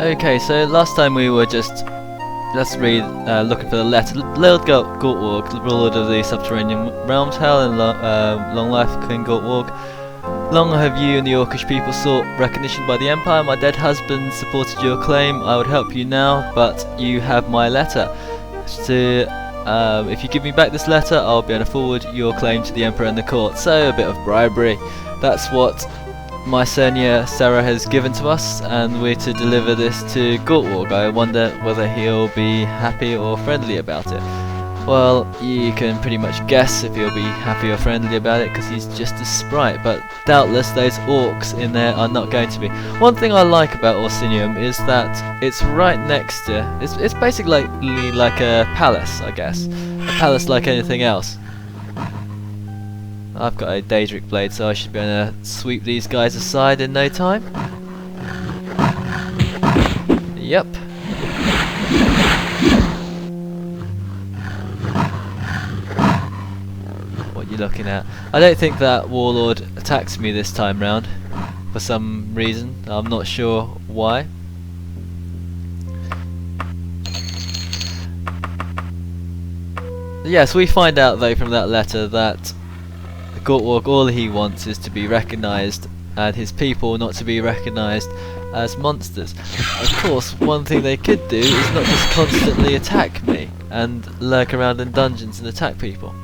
Okay, so last time we were just looking for the letter. Lord Gortwarg, the ruler of the subterranean realms, hail and long life King Gortwarg. Long have you and the Orcish people sought recognition by the Empire. My dead husband supported your claim. I would help you now, but you have my letter. If you give me back this letter, I'll be able to forward your claim to the Emperor and the court. So a bit of bribery. That's what my senior Sarah has given to us, and we're to deliver this to Gortwarg. I wonder whether he'll be happy or friendly about it. Well, you can pretty much guess if he'll be happy or friendly about it, because he's just a sprite, but doubtless those orcs in there are not going to be. One thing I like about Orsinium is that it's right next to, it's basically like a palace, I guess. A palace like anything else. I've got a Daedric blade, so I should be able to sweep these guys aside in no time. Yep. What are you looking at? I don't think that warlord attacks me this time round, for some reason. I'm not sure why. Yes, we find out though from that letter that Gortwarg, all he wants is to be recognised, and his people not to be recognised as monsters. Of course, one thing they could do is not just constantly attack me and lurk around in dungeons and attack people.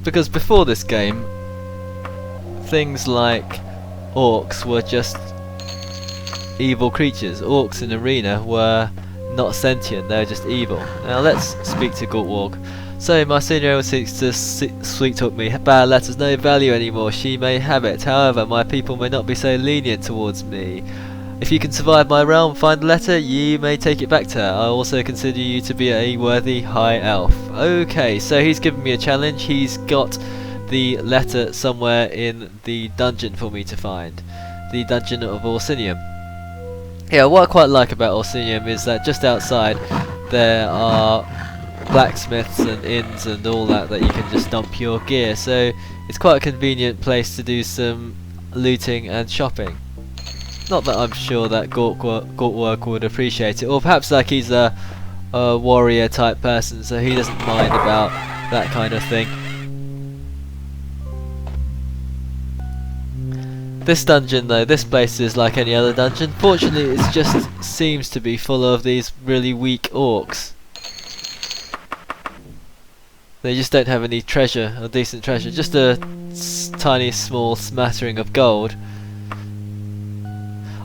Because before this game, things like orcs were just evil creatures. Orcs in Arena were not sentient, they were just evil. Now let's speak to Gortwarg. So my senior seeks to sweet talk me. Bad letter's no value anymore. She may have it. However, my people may not be so lenient towards me. If you can survive my realm, find the letter, you may take it back to her. I also consider you to be a worthy high elf. Okay, so he's given me a challenge. He's got the letter somewhere in the dungeon for me to find. The dungeon of Orsinium. Yeah, what I quite like about Orsinium is that just outside there are blacksmiths and inns and all that you can just dump your gear, so it's quite a convenient place to do some looting and shopping. Not that I'm sure that Gortwarg would appreciate it, or perhaps like he's a warrior type person, so he doesn't mind about that kind of thing. This dungeon though, this place is like any other dungeon. Fortunately, it just seems to be full of these really weak orcs. They just don't have any treasure, or decent treasure, just a tiny small smattering of gold.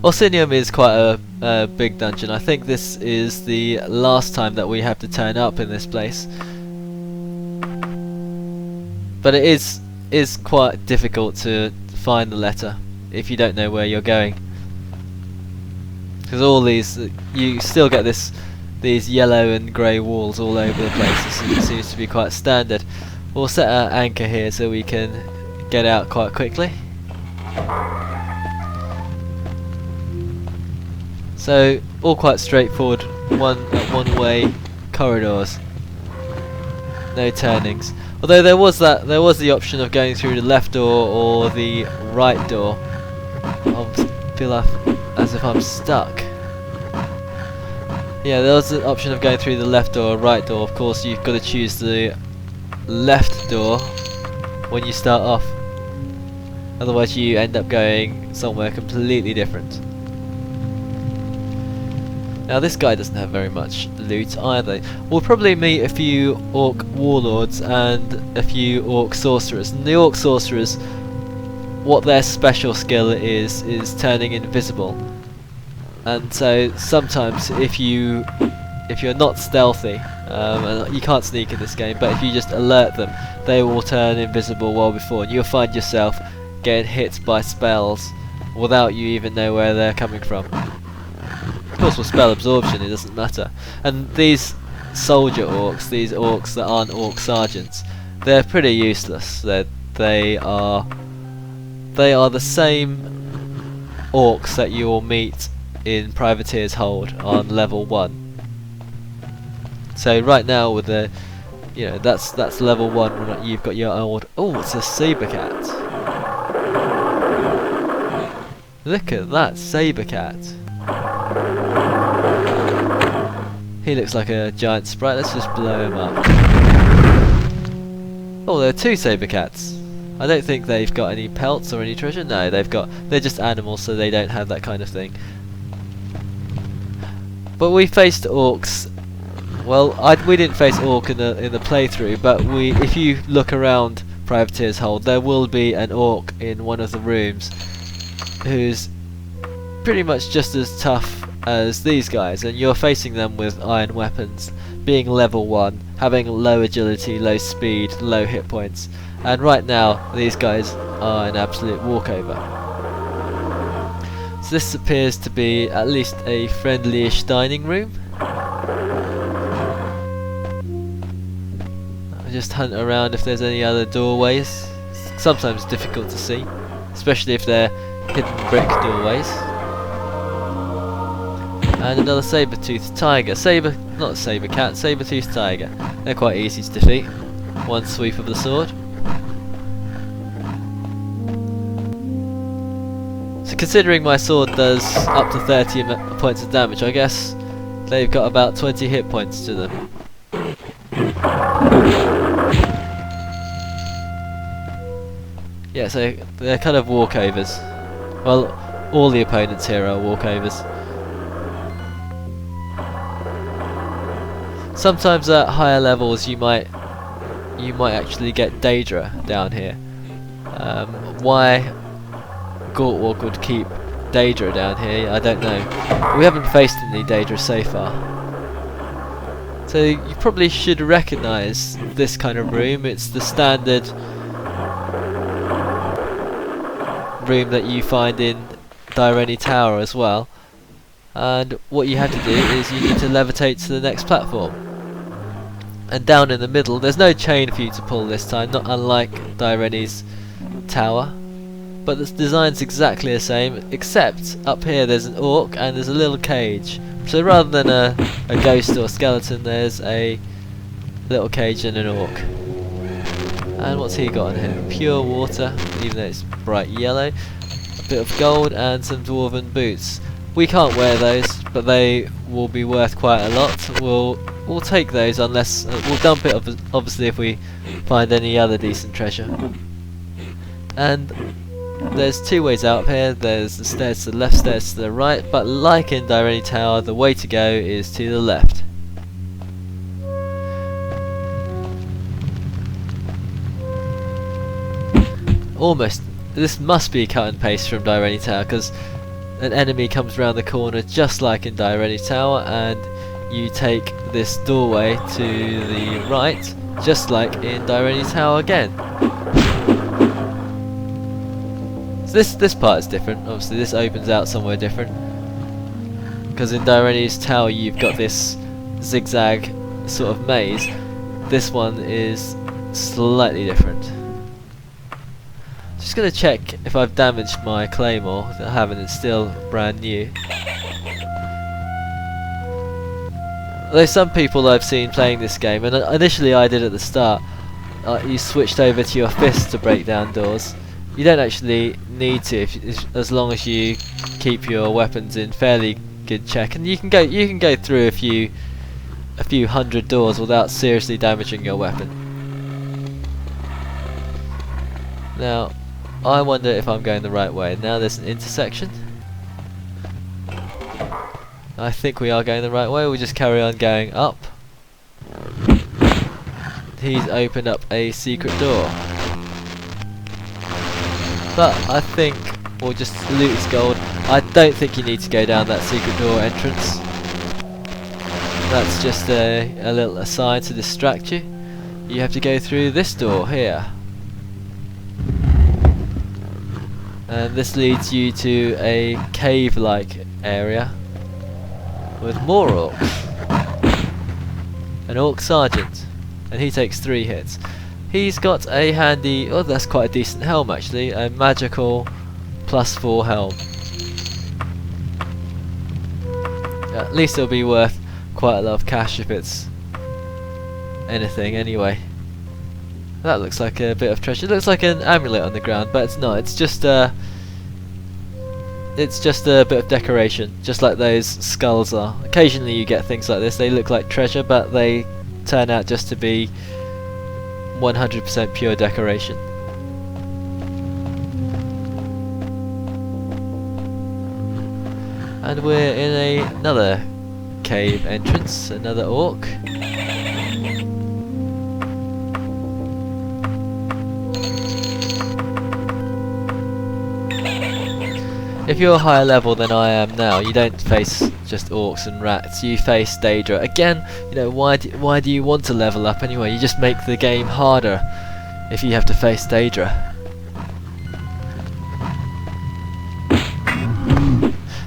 Orsinium is quite a big dungeon. I think this is the last time that we have to turn up in this place. But it is quite difficult to find the letter if you don't know where you're going. Because all these, you still get these yellow and grey walls all over the place. It seems to be quite standard. We'll set our anchor here so we can get out quite quickly. So all quite straightforward, one-way corridors, no turnings. Although there was the option of going through the left door or the right door. I feel as if I'm stuck. Yeah, there was the option of going through the left door or right door. Of course, you've got to choose the left door when you start off. Otherwise, you end up going somewhere completely different. Now, this guy doesn't have very much loot either. We'll probably meet a few orc warlords and a few orc sorcerers. And the orc sorcerers, what their special skill is turning invisible. And so sometimes if you're not stealthy, and you can't sneak in this game, but if you just alert them, they will turn invisible well before, and you'll find yourself getting hit by spells without you even know where they're coming from. Of course, with spell absorption it doesn't matter. And these soldier orcs, these orcs that aren't orc sergeants, they're pretty useless. They are the same orcs that you will meet in Privateer's Hold on level 1. So right now with the, that's level 1. You've got your old. Oh, it's a saber cat. Look at that saber cat. He looks like a giant sprite. Let's just blow him up. Oh, there are two saber cats. I don't think they've got any pelts or any treasure. No, they're just animals, so they don't have that kind of thing. But we faced orcs. Well, we didn't face orc in the playthrough, but if you look around Privateer's Hold, there will be an orc in one of the rooms who's pretty much just as tough as these guys, and you're facing them with iron weapons, being level 1, having low agility, low speed, low hit points, and right now these guys are an absolute walkover. So this appears to be at least a friendly-ish dining room. I'll just hunt around if there's any other doorways. Sometimes difficult to see, especially if they're hidden brick doorways. And another saber-toothed tiger. Not saber cat, saber-toothed tiger. They're quite easy to defeat. One sweep of the sword. So considering my sword does up to 30 points of damage, I guess they've got about 20 hit points to them. Yeah, so they're kind of walkovers. Well, all the opponents here are walkovers. Sometimes at higher levels you might actually get Daedra down here. Why Gortwalk would keep Daedra down here, I don't know. We haven't faced any Daedra so far. So you probably should recognise this kind of room. It's the standard room that you find in Dyreni Tower as well. And what you have to do is you need to levitate to the next platform. And down in the middle, there's no chain for you to pull this time, not unlike Dyreni's tower. But the design's exactly the same, except up here there's an orc and there's a little cage. So rather than a ghost or skeleton, there's a little cage and an orc. And what's he got in here? Pure water, even though it's bright yellow. A bit of gold and some dwarven boots. We can't wear those, but they will be worth quite a lot. We'll take those unless we'll dump it obviously if we find any other decent treasure. And there's two ways out here. There's the stairs to the left, stairs to the right, but like in Dyreni Tower, the way to go is to the left. Almost. This must be cut and paste from Dyreni Tower, because an enemy comes round the corner just like in Dyreni Tower, and you take this doorway to the right just like in Dyreni Tower again. So this part is different. Obviously this opens out somewhere different, because in Dyreni's Tower you've got this zigzag sort of maze. This one is slightly different. Just gonna check if I've damaged my claymore. I haven't, it's still brand new. Although some people I've seen playing this game, and initially I did at the start, you switched over to your fist to break down doors. You don't actually need to, as long as you keep your weapons in fairly good check, and you can go through a few hundred doors without seriously damaging your weapon. Now, I wonder if I'm going the right way. Now there's an intersection. I think we are going the right way. We'll just carry on going up. He's opened up a secret door. But I think we'll just loot his gold. I don't think you need to go down that secret door entrance. That's just a little aside to distract you. You have to go through this door here. And this leads you to a cave-like area with more orcs. An orc sergeant, and he takes 3 hits. He's got a handy, oh that's quite a decent helm actually, a magical +4 helm. At least it'll be worth quite a lot of cash if it's anything anyway. That looks like a bit of treasure. It looks like an amulet on the ground, but it's not. It's just it's just a bit of decoration, just like those skulls are. Occasionally you get things like this, they look like treasure, but they turn out just to be 100% pure decoration. And we're in another cave entrance, another orc. If you're a higher level than I am now, you don't face just orcs and rats, you face Daedra. Again, you know, why do you want to level up anyway? You just make the game harder if you have to face Daedra.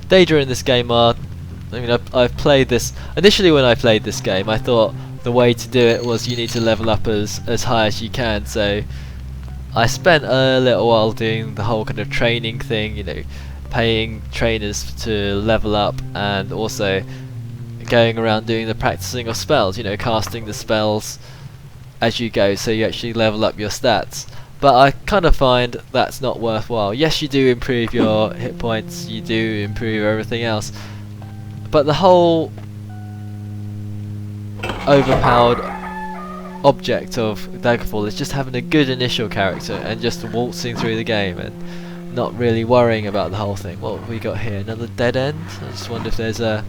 Daedra in this game are, I mean, I've played this, initially when I played this game I thought the way to do it was you need to level up as high as you can, so I spent a little while doing the whole kind of training thing, you know, paying trainers to level up, and also going around doing the practicing of spells, you know, casting the spells as you go so you actually level up your stats. But I kind of find that's not worthwhile. Yes, you do improve your hit points, you do improve everything else, but the whole overpowered object of Daggerfall is just having a good initial character and just waltzing through the game and not really worrying about the whole thing. What have we got here? Another dead end? I just wonder if there's a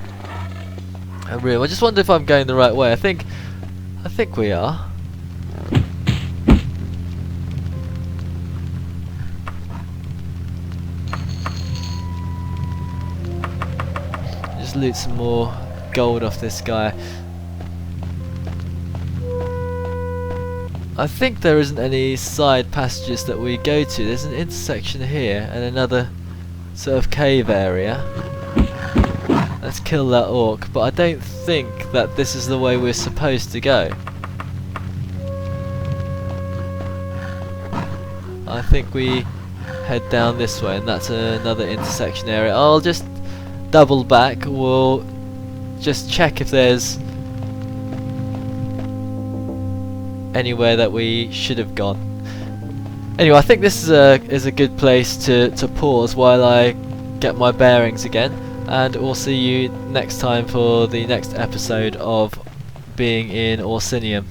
room. I just wonder if I'm going the right way. I think we are. Just loot some more gold off this guy. I think there isn't any side passages that we go to. There's an intersection here and another sort of cave area. Let's kill that orc, but I don't think that this is the way we're supposed to go. I think we head down this way, and that's another intersection area. I'll just double back. We'll just check if there's anywhere that we should have gone. Anyway, I think this is a good place to pause while I get my bearings again, and we'll see you next time for the next episode of being in Orsinium.